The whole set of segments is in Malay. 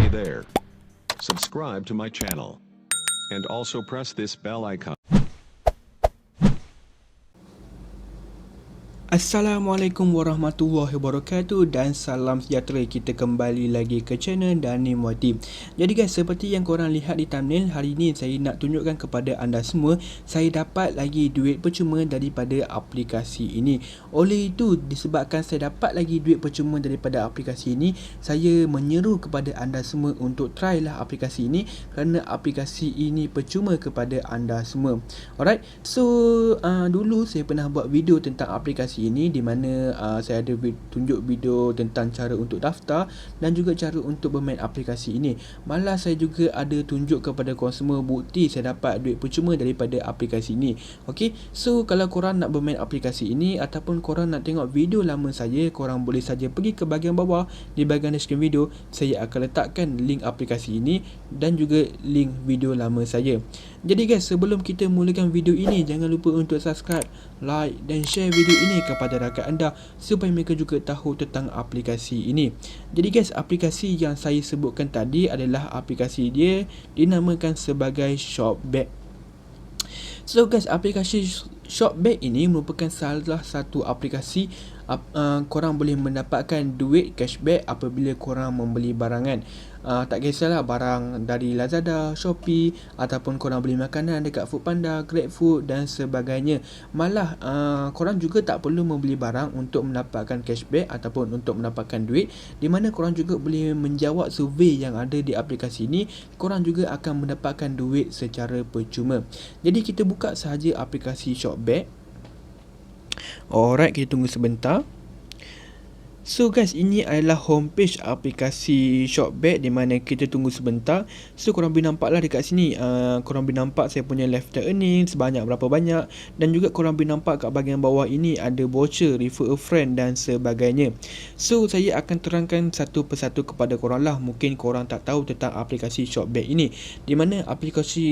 Hey there. Subscribe to my channel. And also press this bell icon. Assalamualaikum warahmatullahi wabarakatuh dan salam sejahtera. Kita kembali lagi ke channel Dani Muati. Jadi guys, seperti yang korang lihat di thumbnail, hari ni saya nak tunjukkan kepada anda semua saya dapat lagi duit percuma daripada aplikasi ini. Oleh itu, disebabkan saya dapat lagi duit percuma daripada aplikasi ini, saya menyeru kepada anda semua untuk try lah aplikasi ini, kerana aplikasi ini percuma kepada anda semua. Alright, so dulu saya pernah buat video tentang aplikasi ini, di mana saya ada tunjuk video tentang cara untuk daftar dan juga cara untuk bermain aplikasi ini. Malah saya juga ada tunjuk kepada korang semua bukti saya dapat duit percuma daripada aplikasi ini. Okey, so kalau korang nak bermain aplikasi ini ataupun korang nak tengok video lama saya, korang boleh saja pergi ke bahagian bawah di bahagian deskripsi video. Saya akan letakkan link aplikasi ini dan juga link video lama saya. Jadi guys, sebelum kita mulakan video ini, jangan lupa untuk subscribe, like dan share video ini kepada rakan anda supaya mereka juga tahu tentang aplikasi ini. Jadi guys, aplikasi yang saya sebutkan tadi adalah aplikasi dia dinamakan sebagai Shopback. So guys, aplikasi Shopback ini merupakan salah satu aplikasi korang boleh mendapatkan duit cashback apabila korang membeli barangan. Tak kisahlah barang dari Lazada, Shopee, ataupun korang beli makanan dekat Foodpanda, GrabFood dan sebagainya. Malah korang juga tak perlu membeli barang untuk mendapatkan cashback ataupun untuk mendapatkan duit, di mana korang juga boleh menjawab survey yang ada di aplikasi ini. Korang juga akan mendapatkan duit secara percuma. Jadi kita buka sahaja aplikasi Shopback. Alright, kita tunggu sebentar. So guys, ini adalah homepage aplikasi Shopback, di mana kita tunggu sebentar. So korang boleh nampak lah dekat sini, korang boleh nampak saya punya lifetime earning sebanyak berapa banyak, dan juga korang boleh nampak kat bahagian bawah ini ada voucher, refer a friend dan sebagainya. So saya akan terangkan satu persatu kepada korang lah. Mungkin korang tak tahu tentang aplikasi Shopback ini, di mana aplikasi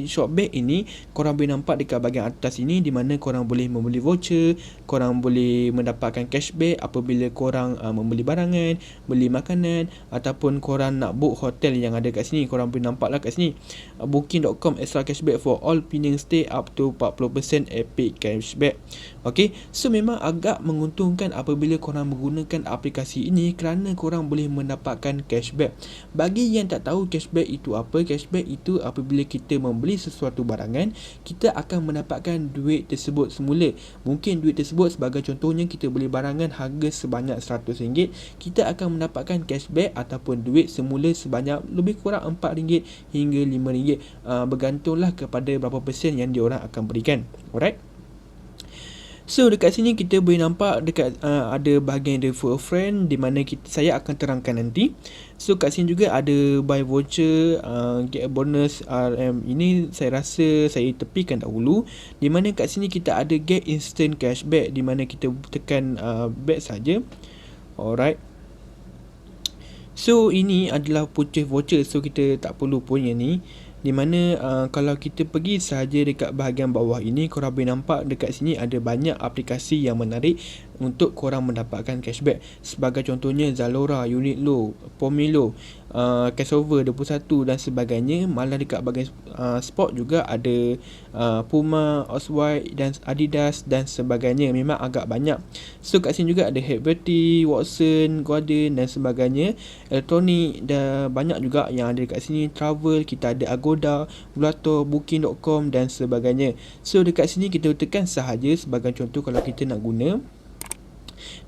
Shopback ini korang boleh nampak dekat bahagian atas ini, di mana korang boleh membeli voucher, korang boleh mendapatkan cashback apabila korang membeli barangan, beli makanan, ataupun korang nak book hotel yang ada kat sini. Korang boleh nampak lah kat sini, booking.com extra cashback for all Penang stay up to 40% epic cashback. Ok, so memang agak menguntungkan apabila korang menggunakan aplikasi ini, kerana korang boleh mendapatkan cashback. Bagi yang tak tahu cashback itu apa, cashback itu apabila kita membeli sesuatu barangan, kita akan mendapatkan duit tersebut semula. Mungkin duit tersebut sebagai contohnya kita beli barangan harga sebanyak RM100, kita akan mendapatkan cashback ataupun duit semula sebanyak lebih kurang RM4 hingga RM5, bergantunglah kepada berapa persen yang diorang akan berikan. Alright, so dekat sini kita boleh nampak dekat ada bahagian refer a friend, di mana saya akan terangkan nanti. So kat sini juga ada buy voucher, get a bonus RM. Ini saya rasa saya tepikan dahulu, di mana kat sini kita ada get instant cashback, di mana kita tekan back saja. Alright, so ini adalah purchase voucher, so kita tak perlu pun yang ni, di mana kalau kita pergi sahaja dekat bahagian bawah ini, korang boleh nampak dekat sini ada banyak aplikasi yang menarik untuk korang mendapatkan cashback. Sebagai contohnya Zalora, Uniqlo, Pomelo, Casover 21 dan sebagainya. Malah dekat bahagian sport juga ada Puma, Off-White dan Adidas dan sebagainya. Memang agak banyak. So kat sini juga ada Headberty, Watson, Gordon dan sebagainya. Elektronik dah banyak juga yang ada dekat sini. Travel, kita ada Agoda, Bulato, Booking.com dan sebagainya. So dekat sini kita tekan sahaja sebagai contoh kalau kita nak guna,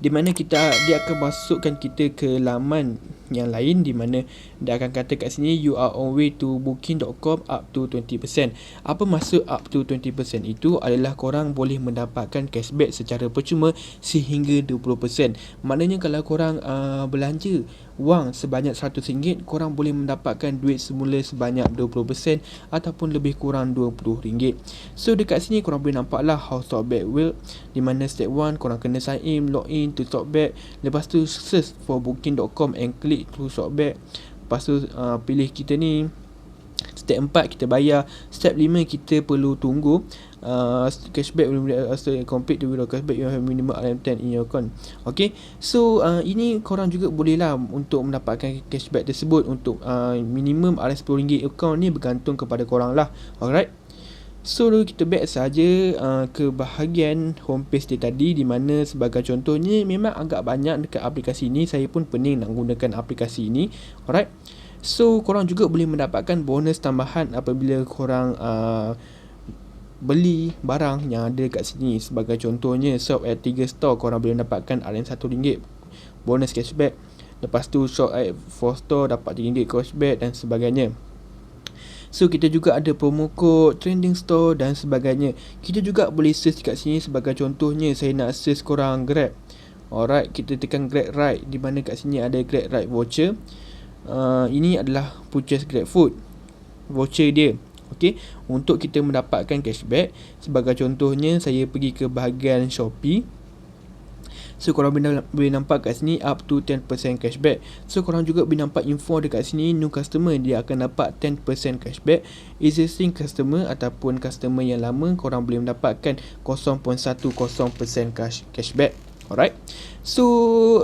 di mana dia akan masukkan kita ke laman yang lain, di mana dia akan kata kat sini you are on way to booking.com up to 20%. Apa maksud up to 20% itu? Adalah korang boleh mendapatkan cashback secara percuma sehingga 20%. Maknanya kalau korang belanja wang sebanyak RM100, korang boleh mendapatkan duit semula sebanyak 20% ataupun lebih kurang RM20. So dekat sini korang boleh nampak lah how Shopback work, di mana step 1 korang kena sign in, log in to Shopback. Lepas tu search for booking.com and click to Shopback. Lepas tu pilih kita ni, Step 4 kita bayar. Step 5 kita perlu tunggu cashback will complete the withdraw cashback, you have minimum RM10 in your account. Okay, so ini korang juga boleh lah untuk mendapatkan cashback tersebut. Untuk minimum RM10 account ni bergantung kepada korang lah. Alright, so kita back saja ke bahagian homepage dia tadi, di mana sebagai contohnya memang agak banyak dekat aplikasi ni. Saya pun pening nak gunakan aplikasi ni. Alright, so korang juga boleh mendapatkan bonus tambahan apabila korang beli barang yang ada kat sini. Sebagai contohnya, shop at 3 store korang boleh mendapatkan RM1 bonus cashback. Lepas tu shop at 4 store dapat RM3 cashback dan sebagainya. So kita juga ada promo code, trending store dan sebagainya. Kita juga boleh search kat sini. Sebagai contohnya, saya nak search korang Grab. Alright, kita tekan Grab Ride, di mana kat sini ada Grab Ride voucher. Ini adalah purchase Grab Food voucher dia. Okey, untuk kita mendapatkan cashback, sebagai contohnya saya pergi ke bahagian Shopee. So korang boleh nampak kat sini up to 10% cashback. So korang juga boleh nampak info dekat sini, new customer dia akan dapat 10% cashback. Existing customer ataupun customer yang lama, korang boleh mendapatkan 0.10% cashback. Alright, so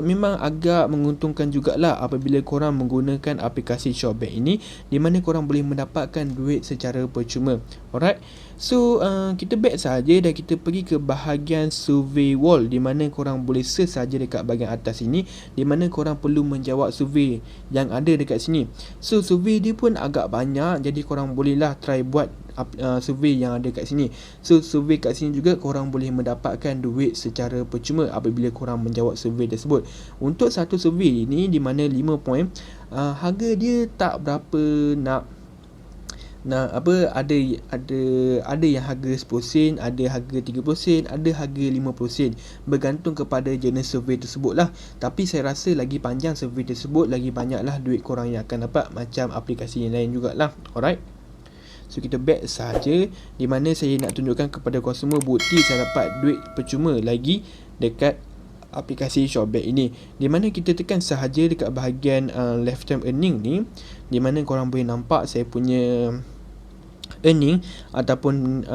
memang agak menguntungkan jugalah apabila korang menggunakan aplikasi Shopback ini, di mana korang boleh mendapatkan duit secara percuma. Alright, so kita back saja dan kita pergi ke bahagian survey wall, di mana korang boleh search saja dekat bahagian atas ini, di mana korang perlu menjawab survey yang ada dekat sini. So survey dia pun agak banyak, jadi korang bolehlah try buat survey yang ada kat sini. So survey kat sini juga korang boleh mendapatkan duit secara percuma apabila korang menjawab survey tersebut. Untuk satu survey ni, di mana 5 poin, harga dia tak berapa nak apa, ada yang harga 10 sen, ada harga 30 sen, ada harga 50 sen, bergantung kepada jenis survey tersebut lah. Tapi saya rasa lagi panjang survey tersebut, lagi banyaklah duit korang yang akan dapat, macam aplikasi yang lain jugalah. Alright, so kita back saja, di mana saya nak tunjukkan kepada korang semua bukti saya dapat duit percuma lagi dekat aplikasi Shopback ini. Di mana kita tekan sahaja dekat bahagian lifetime earning ni, di mana korang boleh nampak saya punya earning ataupun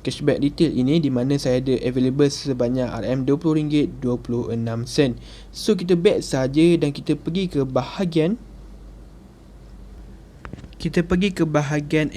cashback detail ini, di mana saya ada available sebanyak RM20.26. So kita back saja dan kita pergi ke bahagian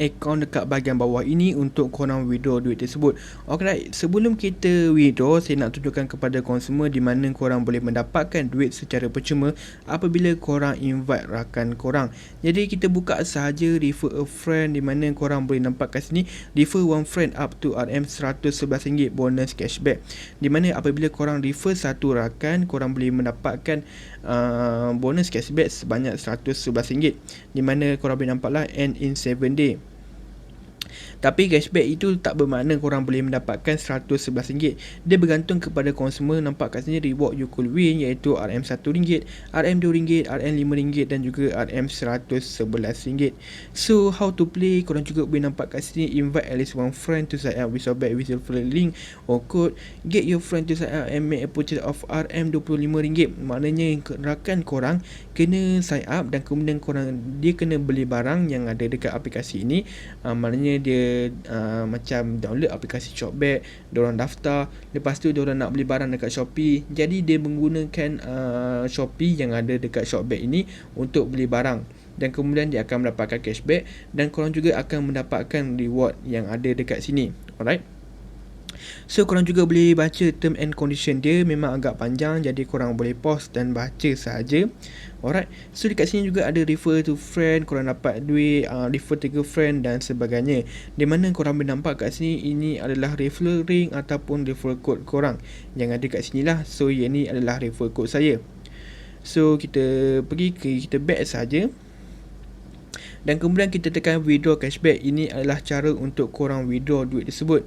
account dekat bahagian bawah ini untuk korang withdraw duit tersebut. Alright, sebelum kita withdraw, saya nak tunjukkan kepada korang semua di mana korang boleh mendapatkan duit secara percuma apabila korang invite rakan korang. Jadi kita buka sahaja refer a friend, di mana korang boleh nampak kat sini refer one friend up to RM111 bonus cashback. Di mana apabila korang refer satu rakan, korang boleh mendapatkan bonus cashback sebanyak RM111, di mana korang boleh nampak and in 7 day. Tapi cashback itu tak bermakna korang boleh mendapatkan RM111. Dia bergantung kepada korang semua. Nampak kat sini reward you could win, iaitu RM1, RM2, RM5 dan juga RM111. So how to play, korang juga boleh nampak kat sini invite at least one friend to sign up with Shopback with your link or code. Get your friend to sign up and make a purchase of RM25. Maknanya rakan korang kena sign up dan kemudian dia kena beli barang yang ada dekat aplikasi ini. Maknanya dia macam download aplikasi Shopback, diorang daftar, lepas tu diorang nak beli barang dekat Shopee. Jadi dia menggunakan Shopee yang ada dekat Shopback ini untuk beli barang, dan kemudian dia akan mendapatkan cashback, dan korang juga akan mendapatkan reward yang ada dekat sini. Alright, so korang juga boleh baca term and condition dia, memang agak panjang, jadi korang boleh pause dan baca sahaja. Alright, so dekat sini juga ada refer to friend, korang dapat duit, refer to friend dan sebagainya. Di mana korang boleh nampak kat sini, ini adalah referral link ataupun referral code korang yang ada kat sini lah. So yang ni adalah referral code saya. So kita back saja, dan kemudian kita tekan withdraw cashback. Ini adalah cara untuk korang withdraw duit tersebut.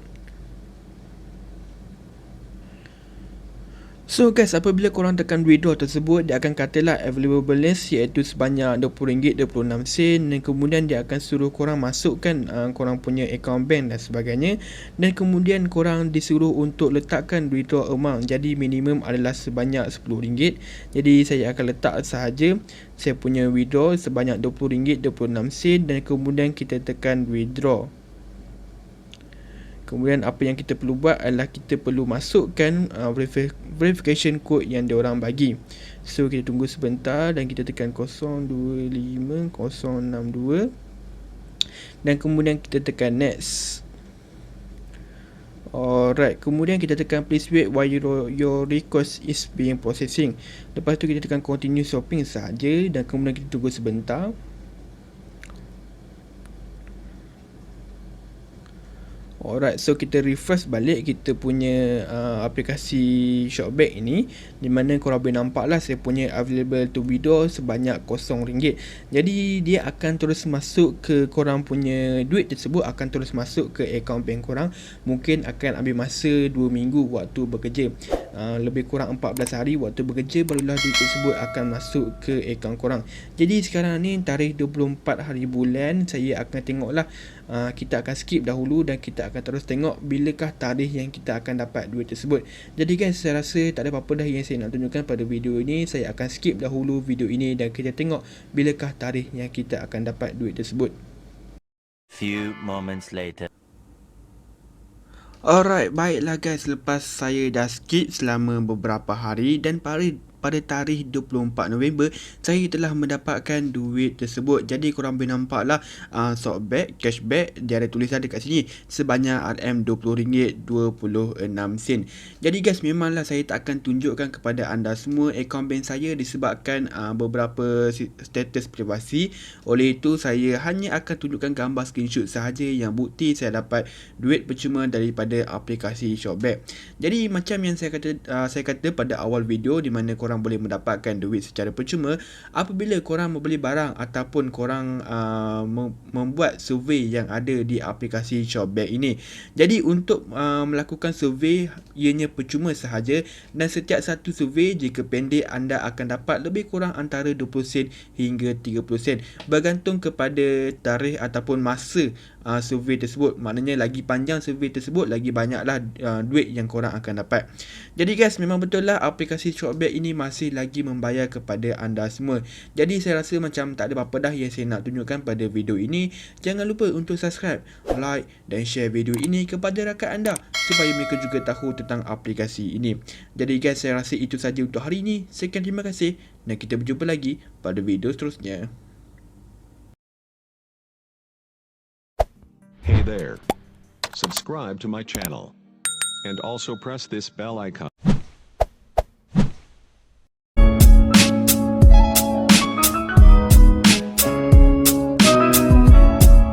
So guys, apabila korang tekan withdraw tersebut, dia akan katalah available balance iaitu sebanyak RM20, 26 sen, dan kemudian dia akan suruh korang masukkan korang punya account bank dan sebagainya, dan kemudian korang disuruh untuk letakkan withdraw amount. Jadi minimum adalah sebanyak RM10. Jadi saya akan letak sahaja saya punya withdraw sebanyak RM20, 26 sen, dan kemudian kita tekan withdraw. Kemudian apa yang kita perlu buat adalah kita perlu masukkan verification code yang diorang bagi. So kita tunggu sebentar dan kita tekan 025062 dan kemudian kita tekan next. Alright, kemudian kita tekan please wait while your request is being processing. Lepas tu kita tekan continue shopping sahaja dan kemudian kita tunggu sebentar. Alright, so kita refresh balik kita punya aplikasi Shopback ini, di mana korang boleh nampak lah saya punya available to withdraw sebanyak RM0. Jadi dia akan terus masuk ke korang punya duit tersebut, akan terus masuk ke account bank korang. Mungkin akan ambil masa 2 minggu waktu bekerja, lebih kurang 14 hari waktu bekerja, barulah duit tersebut akan masuk ke account korang. Jadi sekarang ni tarikh 24 hari bulan, saya akan tengoklah, kita akan skip dahulu dan kita akan terus tengok bilakah tarikh yang kita akan dapat duit tersebut. Jadi guys, saya rasa tak ada apa-apa dah yang saya nak tunjukkan pada video ini. Saya akan skip dahulu video ini dan kita tengok bilakah tarikh yang kita akan dapat duit tersebut. Few moments later. Alright, baiklah guys, lepas saya dah skip selama beberapa hari dan pada tarikh 24 November saya telah mendapatkan duit tersebut. Jadi korang boleh nampak lah Shopback, cashback, dia ada tulisan dekat sini sebanyak RM20.26. Jadi guys, memanglah saya tak akan tunjukkan kepada anda semua akaun bank saya disebabkan beberapa status privasi. Oleh itu saya hanya akan tunjukkan gambar screenshot sahaja yang bukti saya dapat duit percuma daripada aplikasi Shopback. Jadi macam yang saya kata pada awal video, di mana korang boleh mendapatkan duit secara percuma apabila korang membeli barang ataupun korang membuat survey yang ada di aplikasi Shopback ini. Jadi untuk melakukan survey ianya percuma sahaja, dan setiap satu survey jika pendek anda akan dapat lebih kurang antara 20 sen hingga 30 sen bergantung kepada tarikh ataupun masa survey tersebut. Maknanya lagi panjang survey tersebut, lagi banyaklah duit yang korang akan dapat. Jadi guys, memang betul lah aplikasi Shopback ini masih lagi membayar kepada anda semua. Jadi saya rasa macam tak ada apa-apa dah yang saya nak tunjukkan pada video ini. Jangan lupa untuk subscribe, like dan share video ini kepada rakan anda supaya mereka juga tahu tentang aplikasi ini. Jadi guys, saya rasa itu saja untuk hari ini. Sekian, terima kasih dan kita berjumpa lagi pada video seterusnya. Hey there. Subscribe to my channel. And also press this bell icon.